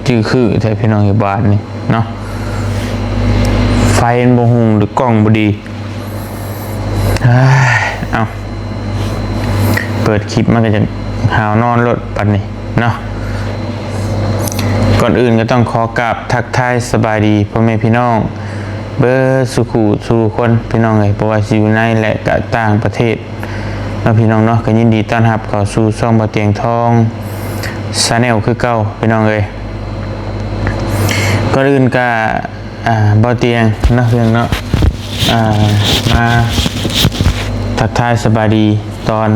จื้อคือแต่พี่น้องอยู่บ้านนี่เนาะไฟบ่หุงหรือกล้องบ่ดีเอาเปิดคลิปมันก็จะหาวนอนรถปันนี่เนาะก่อนอื่นก็ต้องขอกราบทักทายสบายดีพ่อแม่พี่น้องเบอร์สุขุสู่คนพี่น้องเลยเพราะว่าอยู่ในและก็ต่างประเทศแล้วพี่น้องเนาะก็ยินดีต้อนรับเข้าสู่ช่องบ่เตียงทองชาแนลคือเก่าพี่น้องเลยก่อนอื่นก็บ่เตียงเนาะเรื่องเนาะมาทักทายสบายดีตอน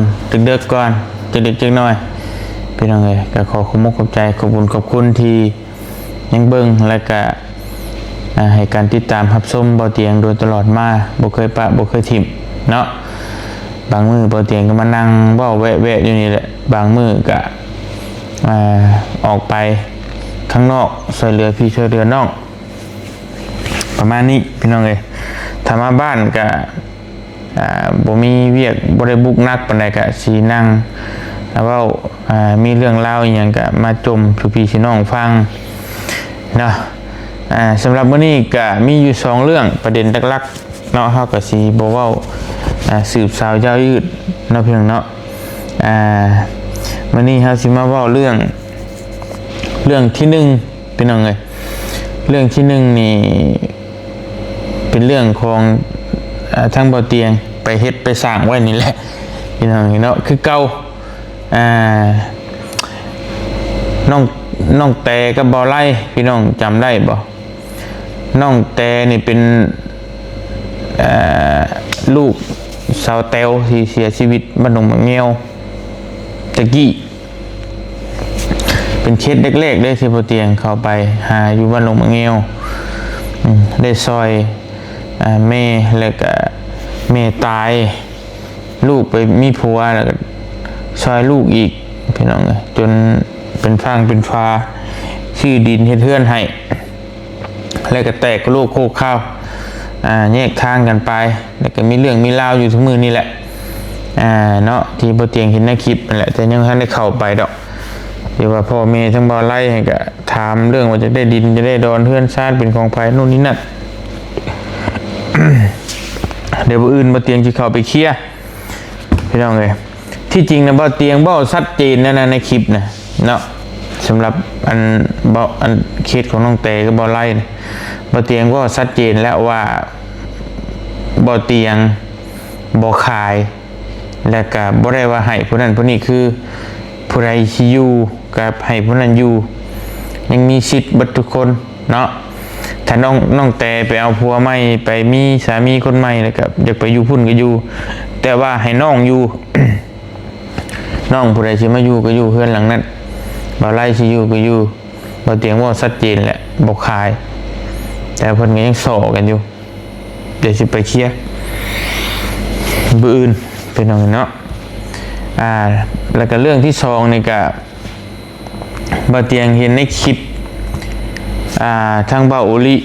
ดึกๆก่อนจะดึกจังหน่อยพี่น้องเลยก็ขอขอบใจขอบคุณที่ยังเบิ่งและก็ให้การติดตามรับชมบ่เตียงโดยตลอดมาบ่เคยปะบ่เคยถิ่มเนาะบางมื้อบ่เตียงก็มานั่งเว้าแวะๆอยู่นี่แหละบางมื้อก็ออกไปข้างนอกช่วยเหลือพี่ช่วยเหลือน้องประมาณนี้พี่น้องเอ้ยถ้ามาบ้านก็บ่มีเวียกบ่ได้บุกนักปานใดก็สินั่งแล้วเว้ามีเรื่องเล่าอีหยังก็มาจมสู่พี่สู่น้องฟังเนาะสำหรับมื้อนี้ก็มีอยู่2เรื่องประเด็นหลักๆเนาะเฮาก็สิบ่เว้าสืบสาวยาวยืดเนาะพี่น้องเนาะมื้อนี้เฮาสิมาเว้าเรื่องที่1พี่น้องเอ้ยเรื่องที่1นี่เป็นเรื่องของทางบ่เตียงไปเฮ็ดไปสร้างไว้นี่แหละพี่น้องเนาะคือเก่าน้องแต่กับบ่อไล่พี่น้องจำได้บ่น้องแต่นี่เป็นลูกสาวแต้วที่เสียชีวิตบ้านหนองมะเงียวตะกี้เป็นเคสเล็กๆได้ที่บ่เตียงเข้าไปหาอยู่บ้านหนองมะเงียวได้ซอยแม่แล้วก็แม่ตายลูกไปมีผัวแล้วก็ซอยลูกอีกพี่น้องจนเป็นฟางเป็นฟ้าชื่อดินเฮ็ดเฮือนให้แล้วก็แตกโลกโคกข้าวแยกทางกันไปแล้วก็มีเรื่องมีราวอยู่ทุกมือนี่แหละเนาะที่บ่เตียงเห็นในคลิปนั่นแหละแต่ยังทันได้เข้าไปดอกเดี๋ยวว่าพ่อแม่ทั้งบ่ไล่ให้ก็ถามเรื่องว่าจะได้ดินจะได้ดอนเฮือนชาติเป็นของไผนู่นนี่นั่น เดี๋ยวบ่อื่นบ่เตียงสิเข้าไปเคลียร์พี่น้องเอ้ยที่จริงนะบ่เตียงบ่ชัดเจนนะในคลิปนะเนาะสำหรับอันเคสของน้องเตก็บ่ไล่นะบ่เตียงก็ชัดเจนแล้วว่าบ่เตียงบ่ขายและก็บ่ได้ว่าให้ผู้นั้นผู้นี้คือผู้ใดสิอยู่กับให้ผู้นั้นอยู่ยังมีสิทธิ์เบิดทุกคนเนาะถ้าน้องแต่ไปเอาผัวใหม่ไปมีสามีคนใหม่แล้วก็อยากไปอยู่พุ่นก็อยู่แต่ว่าให้น้องอยู่ น้องผู้ใดสิมาอยู่ก็อยู่เฮือนหลังนั้นบ่ไล่สิอยู่ก็อยู่บ่เตียงว่าชัดเจนแหละบ่ขายแต่เพิ่นก็ยังโศกกันอยู่เดี๋ยวสิไปเคลียร์มื้ออื่นเป็นจังเนาะแล้วก็เรื่องที่2นี่ก็บ่เตียงเห็นในคลิปทางบ่าวอุลิ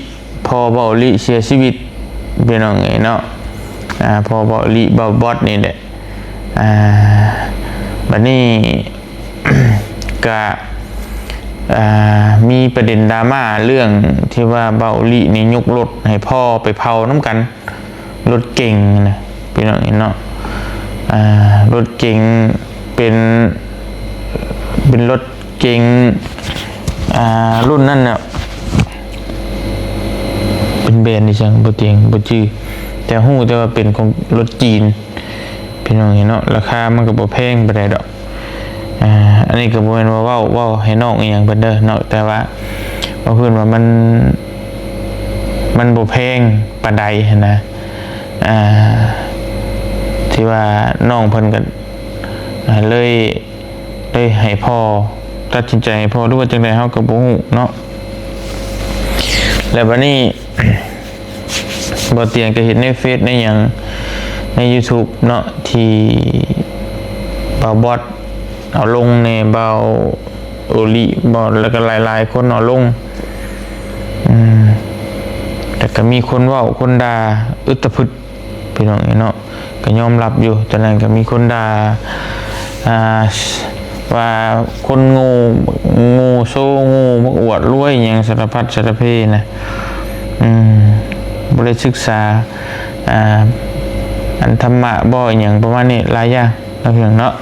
พอบ่าวอุลิเสียชีวิตเป็นจังไงเนาะพอบ่าวอุลิบ่าวบอสนี่แหละบัดนี้ ก็มีประเด็นดราม่าเรื่องที่ว่าเบาลี่นี่ยกรถให้พ่อไปเผาน้ำกันรถเก่งนะพี่น้องเนาะรถเก่งเป็นรถเก่งรุ่นนั้นน่ะเป็นแบรนด์ดิฉันบ่เตียงบ่จื้อแต่ฮู้แต่ว่าเป็นของรถจีนพี่น้องเนาะราคามันก็บ่แพงปานใดดอกอันนี้ก็บ่แม่นว่าเว้าให้น้องอีหยังเพิ่นเด้อเนาะแต่ว่าเพิ่นว่ามันบ่แพงปานใดนะที่ว่าน้องเพิ่นก็เลยให้พ่อตัดสินใจให้พ่อหรือว่าจังได๋เฮาก็บ่ฮู้เนาะแล้วบัดนี้ บ่เตียงก็เห็นในเฟซในหยังใน YouTube เนาะที่บ่าวบอสเอาลงในเบาโอลิบอลแล้วก็หลายๆคนเอาลงแต่ก็มีคนว่าคนด่าอึดตะพึดพี่น้องเนาะก็ยอมรับอยู่แต่นั้นก็มีคนด่า ว่าคนงูโซ่งูมักอวดรวยอย่างสารพัดสารเพนะบริศึกษาอันธรรมะบ่อยอย่างประมาณนี้หลายอย่างเราเพียงเนาะ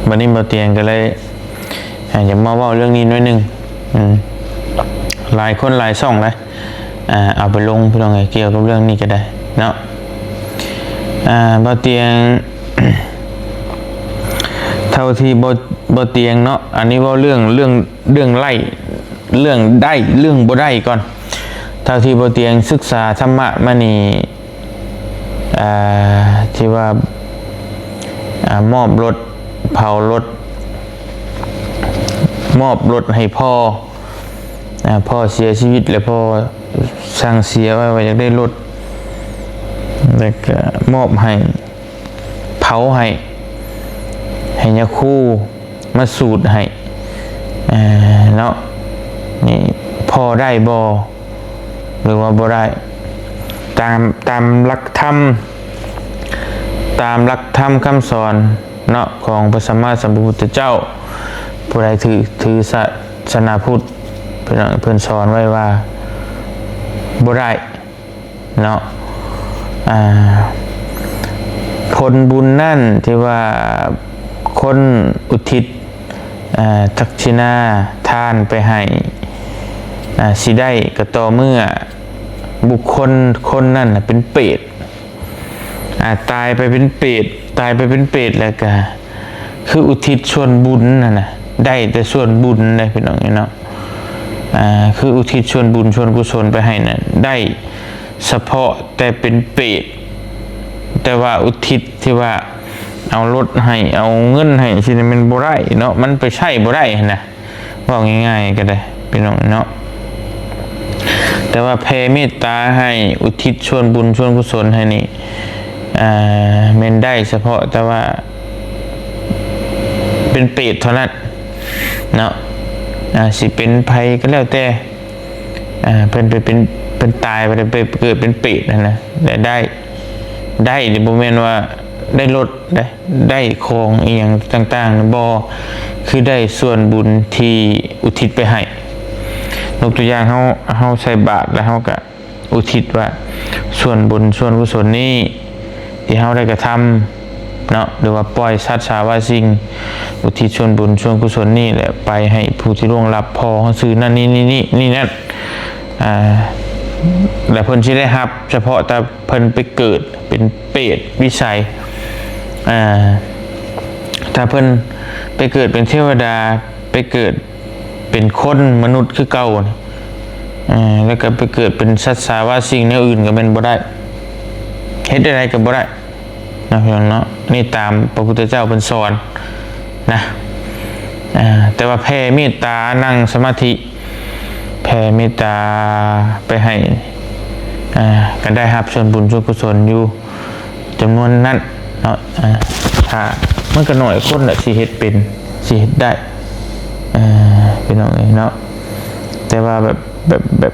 วันนี้มาเตียงก็เลยอยากมาว่าเรื่องนี้หน่อยหนึ่งหลายคนหลายช่องเลยเอาไปลงพี่น้องเกี่ยวกับเรื่องนี้ก็ได้เนาะมาเตียง เท่าที่บ่เตียงเนาะอันนี้ว่าเรื่องไล่เรื่องได้เรื่องบ่ได้ก่อนเท่าที่บ่เตียงศึกษาธรรมะมานี่ที่ว่ามอบรถเผารถมอบรถให้พ่อเสียชีวิตแล้วพ่อสั่งเสียไว้ว่าอยากได้รถแล้วก็มอบให้เผาให้ยาคู่มาสูตรให้เนาะนี่พอได้บ่หรือว่าบ่ได้ตามหลักธรรมคำสอนเนาะของพระสัมมาสัมพุทธเจ้าผู้ใดถือศาสนาพุทธเพิ่นสอนไว้ว่าบ่ได้เนาะผลบุญนั่นที่ว่าคนอุทิศทักษิณาทานไปให้สิได้ก็ต่อเมื่อบุคคลคนนั้นเป็นเปรตตายไปเป็นเปรตแล้วก็คืออุทิศส่วนบุญนะได้แต่ส่วนบุญได้พี่น้องเนาะคืออุทิศส่วนบุญส่วนกุศลไปให้น่ะได้เฉพาะแต่เป็นเปรตแต่ว่าอุทิศที่ว่าเอารถให้เอาเงินให้สิมันบ่ได้เนาะมันไปใช้บ่ได้นะว่าง่ายๆก็ได้พี่น้องเนาะแต่ว่าแผ่เมตตาให้อุทิศส่วนบุญส่วนกุศลให้นี่แม่นได้เฉพาะแต่ว่าเป็นเปรตเท่านั้นเนาะสิเป็นภัยก็แล้วแต่เป็นตายไปเกิดเป็นเปรตนะแต่ได้ดิบ่แม่นว่าได้รถได้ของอีหยังต่างๆบ่คือได้ส่วนบุญที่อุทิศไปให้ยกตัวอย่างเฮาใส่บาตรแล้วเฮาก็อุทิศว่าส่วนบุญส่วนกุศลนี้ที่เฮาได้กระทำเนาะหรือว่าปล่อยสัตว์สาวาสิ่งอุทิศส่วนบุญส่วนกุศลนี้แหละไปให้ผู้ที่ล่วงลับพอเฮาซื้อนั่นนี่นั่นแล้วเพิ่นสิได้รับเฉพาะแต่เพิ่นไปเกิดเป็นเปรตวิสัยถ้าเพิ่นไปเกิดเป็นเทวดาไปเกิดเป็นคนมนุษย์คือเก่าแล้วก็ไปเกิดเป็นสัตว์สาวาสิ่งแนวอื่นก็เป็นบ่ได้เฮ็ดอะไรก็บ่ได้นะพี่น้องเนาะนี่ตามพระพุทธเจ้าเพิ่นสอนนะแต่ว่าแผ่เมตตานั่งสมาธิแผ่เมตตาไปให้ก็ได้รับส่วนบุญส่วนกุศลอยู่จำนวนนั้นเนาะถ้ามันก็หน่อยคนละสิเฮ็ดเป็นสิเฮ็ดได้พี่น้องเนาะแต่ว่าแบ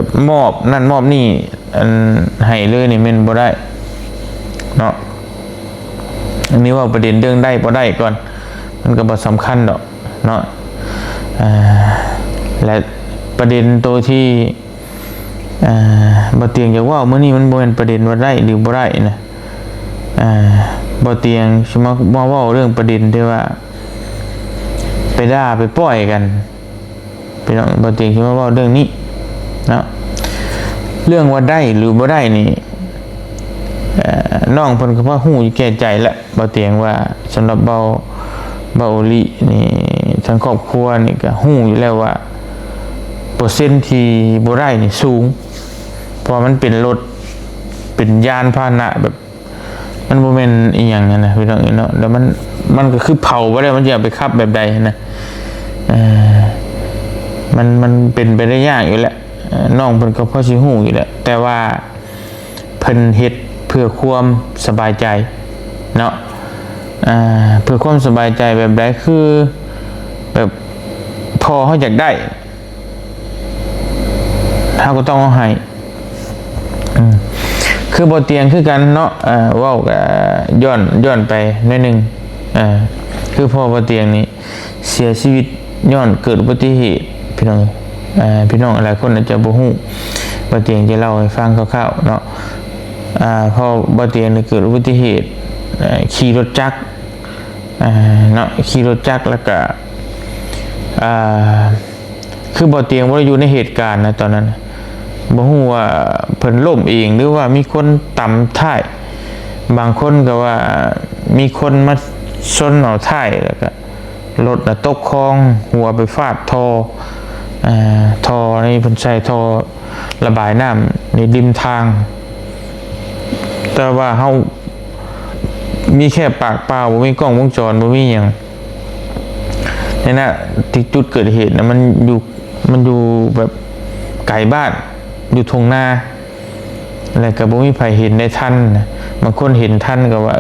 บมอบนั่นมอบนี่ให้เลยนี่มันบ่ได้เนาะอันนี้ว่าประเด็นเรื่องได้บ่ได้ก่อนมันก็บ่สำคัญดอกเนาะและประเด็นตัวที่บ่เตียงอยากว่ามื้อนี้มันบ่เป็นประเด็นว่าได้หรือบ่ได้นะบ่เตียงสิมาเว้าเรื่องประเด็นที่ว่าไปด่าไปปล่อยกันพี่น้องบ่เตียงสิมาเว้าเรื่องนี้เนาะเรื่องว่าได้หรือบ่ได้นี่น้องเพิ่นก็พอฮู้อยู่แก่ใจแล้วบ่เตียงว่าสำหรับเบาลินี่ทั้งครอบครัวนี่ก็ฮู้อยู่แล้วว่าเปอร์เซ็นต์ที่บ่ได้นี่สูงเพราะมันเป็นรถเป็นยานพาหนะแบบมันบ่แม่นอีหยังนะพี่น้องเนาะแล้วมันก็คือเผาบ่ได้มันจะไปขับแบบใดนะมันเป็นไปได้ยากอยู่แล้วน้องเพิ่นก็พอสิฮู้อยู่แล้วแต่ว่าเพิ่นเฮ็ดเพื่อความสบายใจเนาะเพื่อความสบายใจแบบใดคือแบบพอเขาอยากได้เขาก็ต้องเอาให้ คือบ่เตียงคือกันเนาะเว้าก็ย้อนไปหน่อยหนึงคือพ่อบ่เตียงนี่เสียชีวิตย้อนเกิดอุบัติเหตุพี่น้องพี่น้องหลายคนอาจจะบ่ฮู้บ่เตียงจะเล่าให้ฟังคร่าวๆเนาะพ่อบ่เตียงนี่เกิดอุบัติเหตุขี่รถจักรเนาะขี่รถจักรแล้วก็คือบ่เตียงบ่ได้อยู่ในเหตุการณ์นะตอนนั้นบ่ฮู้ว่าเพิ่นล้มเองหรือว่ามีคนต่ำท้ายบางคนก็ว่ามีคนมาชนเอาท้ายแล้วก็รถตกคลองหัวไปฟาดท่อนี่เพิ่นใช้ท่อระบายน้ำในริมทางแต่ว่าเฮามีแค่ปากเปล่าบ่มีกล้องวงจรบ่มีหยังนี่นะที่จุดเกิดเหตุนะมันอยู่แบบไกลบ้านอยู่ทงนาอะไรก็บ่มีใครเห็นได้ทันนะบางคนเห็นทันก็ว่า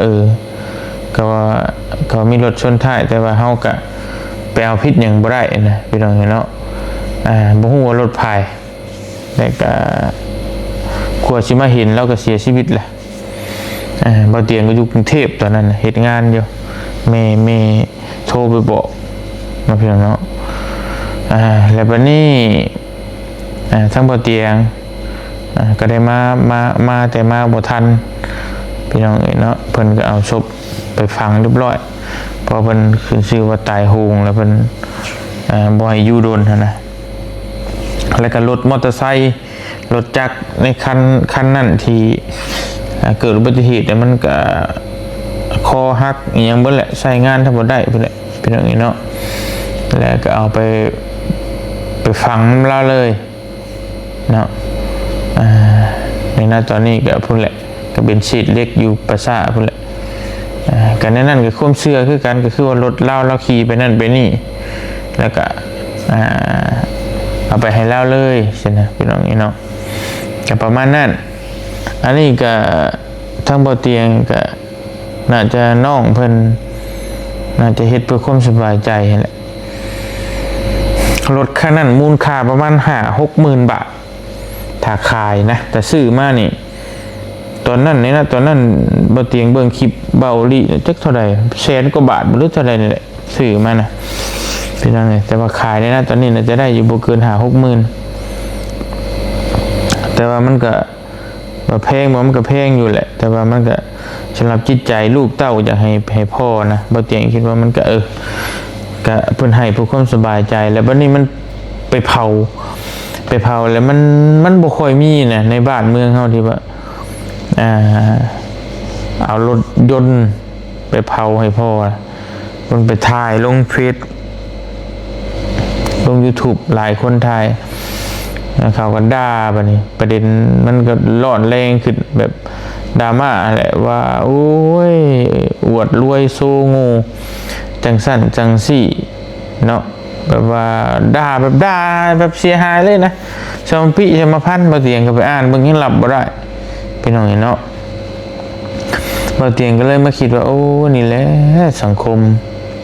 ก็มีรถชนท้ายแต่ว่าเฮาก็ไปเอาผิดหยังบ่ได้นะพี่น้องเนาะบ่ฮู้ว่ารถพายแต่ก็กลัวสิมาเห็นแล้วก็เสียชีวิตแหละบ่เตียงก็อยู่กรุงเทพตอนนั้นเฮ็ดงานอยู่แม่โทรไปบอกมาพี่น้องเนาะแล้วบัดนี้ทั้งบ่เตียงก็ได้มาแต่มาบ่ทันพี่น้องเนาะเพิ่นก็เอาศพไปฝังเรียบร้อยพอเพิ่นขึ้นชื่อว่าตายโหงแล้วเพิ่นบ่ให้อยู่โดนนะแล้วก็รถมอเตอร์ไซค์รถจักรในคันนั้นที่เกิดอุบัติเหตุแต่มันก็คอหักอีหยังเบิดแหละใช้งานทั้งบ่ได้เพิ่นแหละพี่น้องเนาะแล้วก็เอาไปฝังเราเลยเนาะในหน้าตอนนี้ก็พุ่นแหละก็เป็นชีดเล็กอยู่ประสาพุ่นแหละกันนั่นก็ความเชื่อคือกันก็คือว่ารถเราขี่ไปนั่นไปนี่แล้วก็เอาไปให้เล่าเลยใช่ไหมพี่น้องนี่เนาะก็ประมาณนั้นอันนี้ก็ทั้งบ่เตียงก็น่าจะน้องเพิ่นน่าจะเฮ็ดเพื่อความสบายใจแหละรถคันนั้นมูลค่าประมาณ 5-6 หมื่นบาทถ้าขายนะแต่ซื้อมานี่ตอนนั้นนี่นะตอนนั้นบ่เตียงเบิ่งคลิปเบาลี่จักเท่าใด100,000 กว่าบาทบ่รู้เท่าใดนี่แหละซื้อมานะพี่น้องแต่ว่าขายได้นะตอนนี้น่าจะได้อยู่บ่เกิน 5-6 หมื่นแต่ว่ามันก็แพงมันก็แพงอยู่แหละแต่ว่ามันก็สำหรับจิตใจลูกเต้าอยากให้พ่อนะบ่เตียงคิดว่ามันก็ก็เพิ่นให้เพื่อความสบายใจแล้วบัดนี้มันไปเผาแล้วมันบ่ค่อยมีนะในบ้านเมืองเฮาที่ว่าเอารถยนต์ไปเผาให้พ่อมันไปถ่ายลงเฟซลง YouTube หลายคนถ่ายเขาก็ด่าบัดนี้ประเด็นมันก็ร้อนแรงขึ้นแบบดราม่าแหละว่าโอ้ยอวดรวยโซโง่จังสั่นจังสี่เนาะแบบว่าด่าแบบเสียหายเลยนะชมพี่ชมพันธ์บ่เตียงก็ไปอ่านเบิ่งยังหลับบ่ได้พี่น้องเนาะบ่เตียงก็เลยมาคิดว่าโอ้นี่แหละสังคม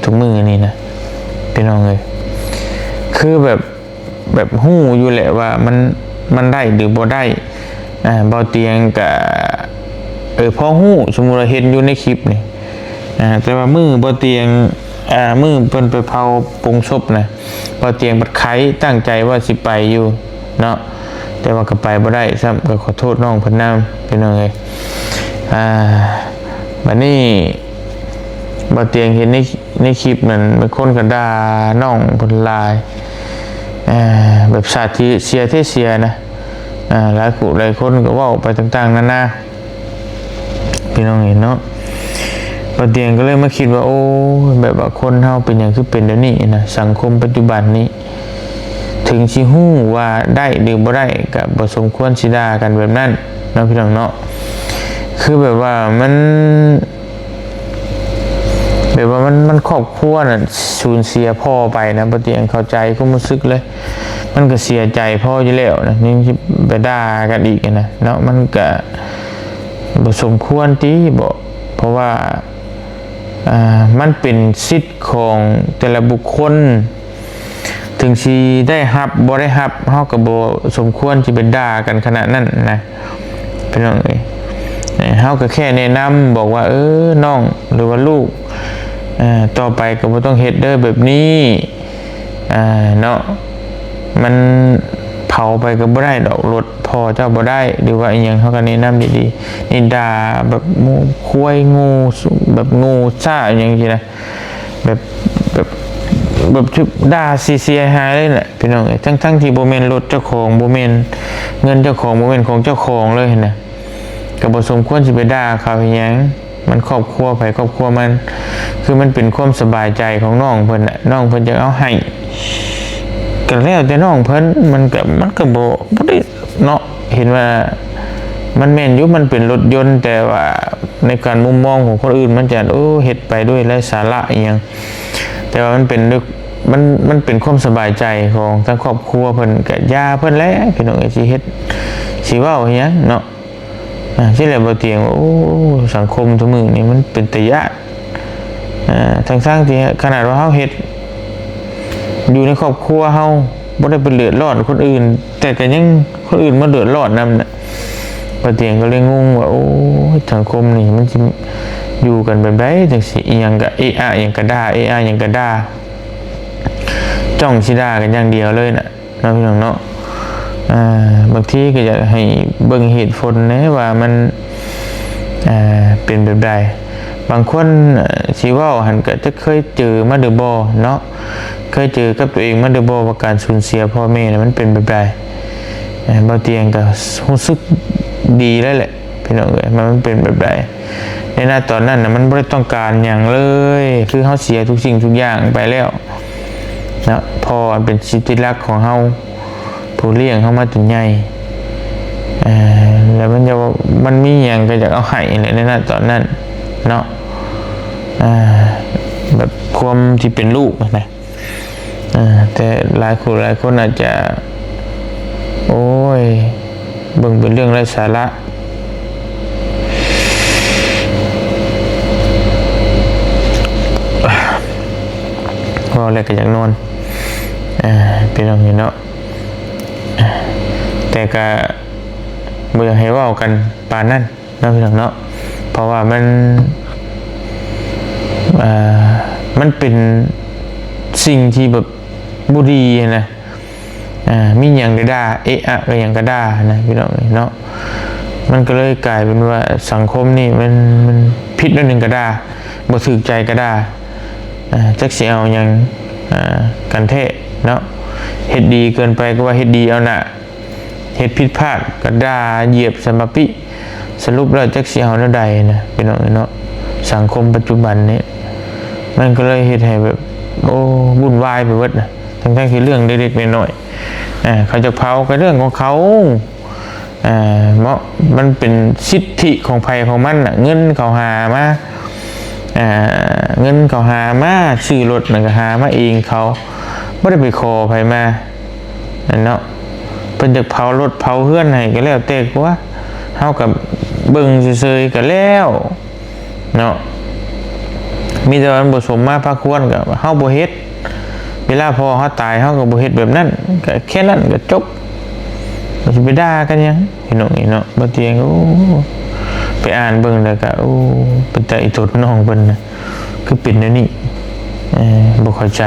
ทุกมื้อนี่นะพี่น้องเอ้ยคือแบบฮู้อยู่แหละว่ามันได้หรือบ่ได้บ่เตียงก็พอฮู้สมมุติว่าเห็นอยู่ในคลิปนี่แต่ว่ามือบ่เตียงมือเพิ่นไปเผาปงศพนะบ่เตียงบัดไขตั้งใจว่าสิไปอยู่เนาะแต่ว่าก็ไปบ่ได้ซ้ำก็ขอโทษน้องเพิ่นนำพี่น้องเอ้ยบัดนี้บ่เตียงเห็นในคลิปนั้นบางคนก็ด่าน้องเพิ่นหลายแบบสาธิเสียนะหลายคนก็เว้าไปต่างๆนานาพี่น้องเห็นเนาะบ่เตียงก็เลยมาคิดว่าโอ้แบบว่าคนเฮาเป็นอย่างคือเป็นเดี๋ยวนี้นะสังคมปัจจุบันนี้ถึงสิฮู้ว่าได้หรือบ่ได้ก็บ่สมควรสิด่ากันแบบนั้นเนาะพี่น้องเนาะคือแบบว่ามันครอบครัวน่ะสูญเสียพ่อไปนะบ่เตียงเข้าใจความรู้สึกเลยมันก็เสียใจพ่ออยู่แล้วนะนี่ไปด่ากันอีกนะเนาะมันก็บ่สมควรติบ่เพราะว่ามันเป็นสิทธิ์ของแต่ละบุคคลถึงสิได้รับบ่ได้รับเฮาก็บ่สมควรสิไปด่ากันขนาดนั้นนะพี่น้องเอ้ย เฮาก็แค่แนะนำบอกว่าน้องหรือว่าลูกต่อไปก็บ่ต้องเฮ็ดเด้อแบบนี้เนาะมันเผาไปก็บ่ได้ดอกรถพอเจ้าบ่ได้หรือว่าอีหยังเฮาก็แนะนำดีๆนี่ด่าแบบงูควายงูแบบงูซ่าอย่างงี้นะแบบชุบด่าเสียหายเลยแหละพี่น้องทั้งที่บ่แม่นรถเจ้าของบ่แม่นเงินเจ้าของบ่แม่นของเจ้าของเลยนะก็บ่สมควรสิไปด่าเขาอีหยังมันครอบครัวไผครอบครัวมันคือมันเป็นความสบายใจของน้องเพิ่นน่ะน้องเพิ่นจะเอาให้ก็แล้วแต่น้องเพิ่นมันก็บ่ได้เนาะเห็นว่ามันแม่นอยู่มันเป็นรถยนต์แต่ว่าในการมุมมองของคนอื่นมันจะเฮ็ดไปด้วยไร้สาระอีหยังแต่ว่ามันเป็นความสบายใจของทั้งครอบครัวเพิ่นก็ย่าเพิ่นแล้วพี่น้องสิเฮ็ดสิเว้าอีหยังเนาะที่แหละบ่เตียงสังคมทุกมื้อนี้มันเป็นตะยะทั้งที่ขนาดว่าเฮาเฮ็ดอยู่ในครอบครัวเฮาบ่ได้ไปเดือดร้อนคนอื่นแต่ก็ยังคนอื่นมาเดือดร้อนนำน่ะบ่เตียงก็เลยงงว่าสังคมนี่มันสิอยู่กันแบบใดจังสิอีหยังก็อิหยังก็ด่าหยังก็ด่าจ้องสิด่ากันอย่างเดียวเลยน่ะเนาะพี่น้องเนาะบางทีก็อยากให้เบิ่งเหตุผลนะว่ามันเป็นแบบใดบางคนสิเว้าหันก็จะเคยเจอมาหรือบ่เนาะเคยเจอกับตัวเองมาหรือบ่ว่าการสูญเสียพ่อแม่มันเป็นแบบใดบ่เตียงก็รู้สึกดีแล้วแหละพี่น้องเอ้ยมันเป็นแบบใดในหน้าตอนนั้นน่ะมันบ่ได้ต้องการหยังเลยคือเฮาเสียทุกสิ่งทุกอย่างไปแล้วนะพอเป็นชีวิตที่รักของเฮาผู้เลี้ยงเข้ามาจนใหญ่แล้วมันมีอย่างก็อยากเอาให้เลยในนั้นตอนนั้นเนาะแบบความที่เป็นลูกนะแต่หลายคนอาจจะเบิ่งเป็นเรื่องไร้สาระก็อะไรก็อยากนอนเป็นอย่างนี้เนาะแต่ก็บ่อยากให้เว้ากันปานนั้นเนาะพี่น้องเนาะเพราะว่ามันเป็นสิ่งที่แบบบ่ดีนะมีหยังก็ด่าก็หยังก็ด่านะพี่น้องเนาะมันก็เลยกลายเป็นว่าสังคมนี่มันผิดแล้วนึงก็ด่าบ่ถูกใจก็ด่าจักสิเอาหยังกันแท้เนาะเฮ็ดดีเกินไปก็ว่าเฮ็ดดีเอาน่ะเฮ็ดผิดพลาดก็ด่าเหยียบสมปิสรุปแล้วจักสิเอาแนวใดนะพี่น้องเนาะสังคมปัจจุบันนี้มันก็เลยเฮ็ดให้แบบวุ่นวายไปหมดนะทั้งที่เรื่องเล็กๆน้อยๆเขาจะเผาก็เรื่องของเขามันเป็นสิทธิของภัยของมันน่ะเงินเขาหามาซื้อรถน่ะก็หามาเองเขาบ่ได้ไปขอไผมาเนาะเพิ่นจะเผารถเผาเฮือนให้ก็แล้วแต่ว่าเฮากับเบิ่งเฉยๆก็แล้วเนาะมีแต่ว่าบ่สมมาพระควรก็เฮาบ่เฮ็ดเวลาพอเฮาตายเฮาก็บ่เฮ็ดแบบนั้นก็แค่นั้นก็จบบ่สิไปด่ากันหยังพี่น้องนี่เนาะบ่เตียงไปอ่านเบิ่งแล้วก็เป็นใจอีตดน้องเพิ่นน่ะคือเป็นแนวนี้บ่เข้าใจ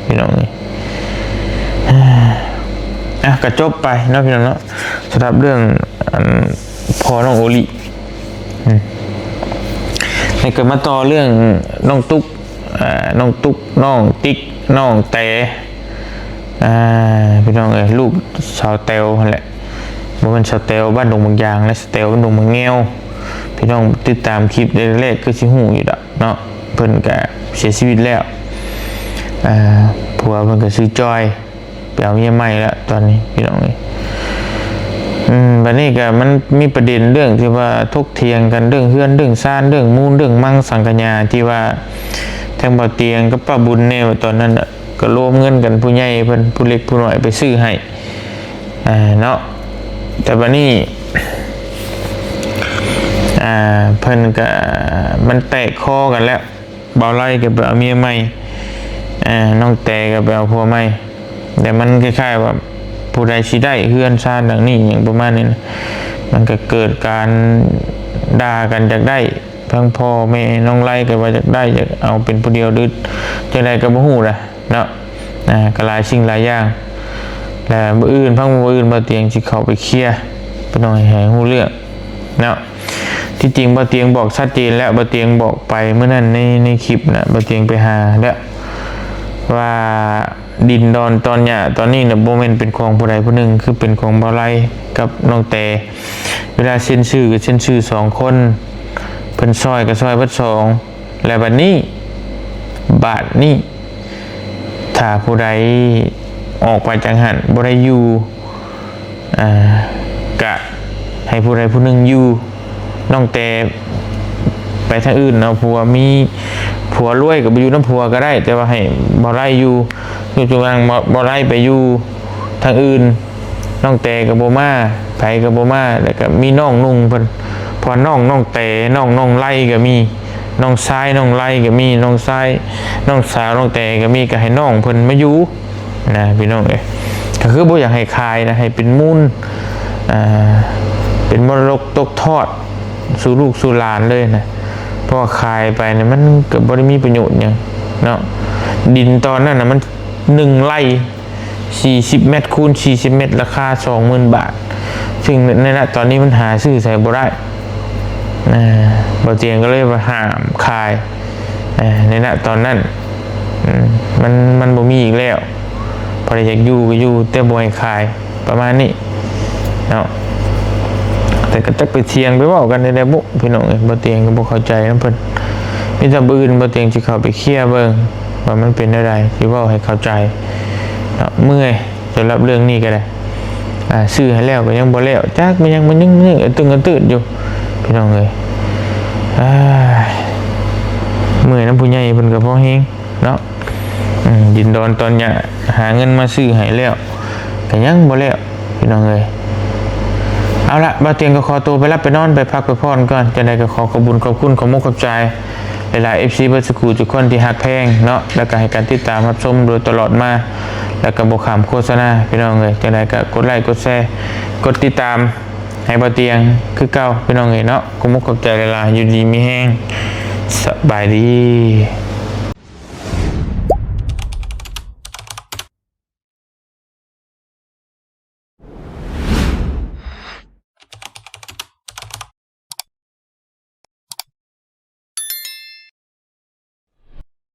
พี่น้องนี่ก็จบไปเนาะพี่น้องเนาะสำหรับเรื่องพอน้องโอลิให้เกิดมาต่อเรื่องน้องตุ๊กน้องติ๊กน้องแต่พี่น้องลูกสาวเตลนั่นแหละบ่เป็นสาวเตลบ้านดงบางยางและสาวเตลบ้านดงบางแงวพี่น้องติดตามคลิปแรกๆก็สิฮู้อยู่ดอกเนาะเพิ่นก็เสียชีวิตแล้วผัวเพิ่นก็ชื่อจอยไปเอาเมียใหม่แล้วตอนนี้พี่น้องบัดนี้ก็มันมีประเด็นเรื่องที่ว่าทกเถียงกันเรื่องเฮือนเรื่องซ่านเรื่องมูลเรื่องมั่งสังกัญญาที่ว่าทางบ่เตียงกับป้าบุญแน่ว่าตอนนั้นก็รวมเงินกันผู้ใหญ่เพิ่นผู้เล็กผู้น้อยไปซื้อให้เนาะแต่บัดนี้เพิ่นก็มันแตกคอกันแล้วเบาไล่ก็ไปเอาเมียใหม่น้องแต่ก็ไปเอาผัวใหม่แต่มันคล้ายๆว่าผู้ใดสิได้เฮือนซ่านดังนี้อย่างประมาณนี้นะมันก็เกิดการ ด่ากันจากได้ทั้งพ่อแม่น้องไล่ก็ว่าจากได้จากเอาเป็นผู้เดียวดึดจากได้ก็บ่ฮู้ล่ะเนาะก็หลายสิ่งหลายอย่างและมื้ออื่นพังมื้ออื่นบ่เตียงสิเข้าไปเคลียร์ไปหน่อยให้ฮู้เรื่องเนาะที่จริงบ่เตียงบอกชัดเจนแล้วบ่เตียงบอกไปเมื่อนั้นในคลิปน่ะบ่เตียงไปหาแล้วว่าดินดอนตอนหญ้าตอนนี้น่ะบ่แม่นเป็นของผู้ใดผู้หนึ่งคือเป็นของบ่าวไร่กับน้องแต่เวลาเซ็นชื่อก็เซ็นชื่อ2คนเพิ่นซอยก็ซอยเบิด2และบัดนี้บาทนี้ถ้าผู้ใดออกไปจังหันบ่ได้อยู่กะให้ผู้ใดผู้หนึ่งอยู่น้องแต่ไปทางอื่นเอาผัวมีผัวรวยก็ไปอยู่น้ำผัวก็ได้แต่ว่าให้บ่ไล่อยู่จุงบ่ไล่ไปอยู่ทางอื่นน้องแต่กับโบมาไผกับโบมาแล้วก็มีน้องนุ่งเพิ่นพอน้องแต่น้องไล่ก็มีน้องชายน้องไล่ก็มีน้องชายน้องสาวน้องแต่ก็มีก็ให้น้องเพิ่นมาอยู่นะพี่น้องเอ้ยก็คือบ่อยากให้คายนะให้เป็นมูลเป็นมรดกตกทอดสู่ลูกสู่หลานเลยนะเพราะคายไปเนี่ยมันเกิดบ่ได้มีประโยชน์หยังเนาะดินตอนนั้นน่ะมัน1ไร่40 เมตรคูณ40 เมตรราคา 20,000 บาทซึ่งในณตอนนี้มันหาซื้อใส่บ่ได้บ่เตียงก็เลยมาห้ามคายในณตอนนั้นมันบ่มีอีกแล้วพอได้อยากอยู่ก็อยู่แต่บ่ให้คายประมาณนี้เนาะแต่ก็จักไปเทียงไปเว้ากันได้บุพี่น้องบ่เตียงก็บ่เข้าใจนำเพิ่นมีแต่บื้นบ่เตียงสิเข้าไปเคลียร์เบิ่งว่ามันเป็นได้ใดสิเว้าให้เข้าใจเนาะเมื่อยสำหรับเรื่องนี้ก็ได้ซื้อให้แล้วก็ยังบ่แล้วจักมันยังตึงตื่นอยู่พี่น้องเอ้ยเมื่อยน้ำผู้ใหญ่เพิ่นก็พอแฮงเนาะดินดอนตอนเนี้ยหาเงินมาซื้อให้แล้วก็ยังบ่แล้วพี่น้องเอ้ยเอาละบ่าวเตียงก็ขอตัวไปรับไปนอนไปพักไปพรก่อนจะได้ก็ขอบคุณขอมุกขอบใจหลายๆ FC เบิร์ดสกูทุกคนที่ฮักแพงเนาะแล้วก็ให้การติดตามรับชมโดยตลอดมาแล้วก็บ่ขามโฆษณาพี่น้องเอ้ยจะได้ก็กดไลค์กดแชร์กดติดตามให้บ่าวเตียงคือเก่าพี่น้องเอ้ยเนาะขอมุกขอบใจหลายๆอยู่ดีมีแฮงสบายดี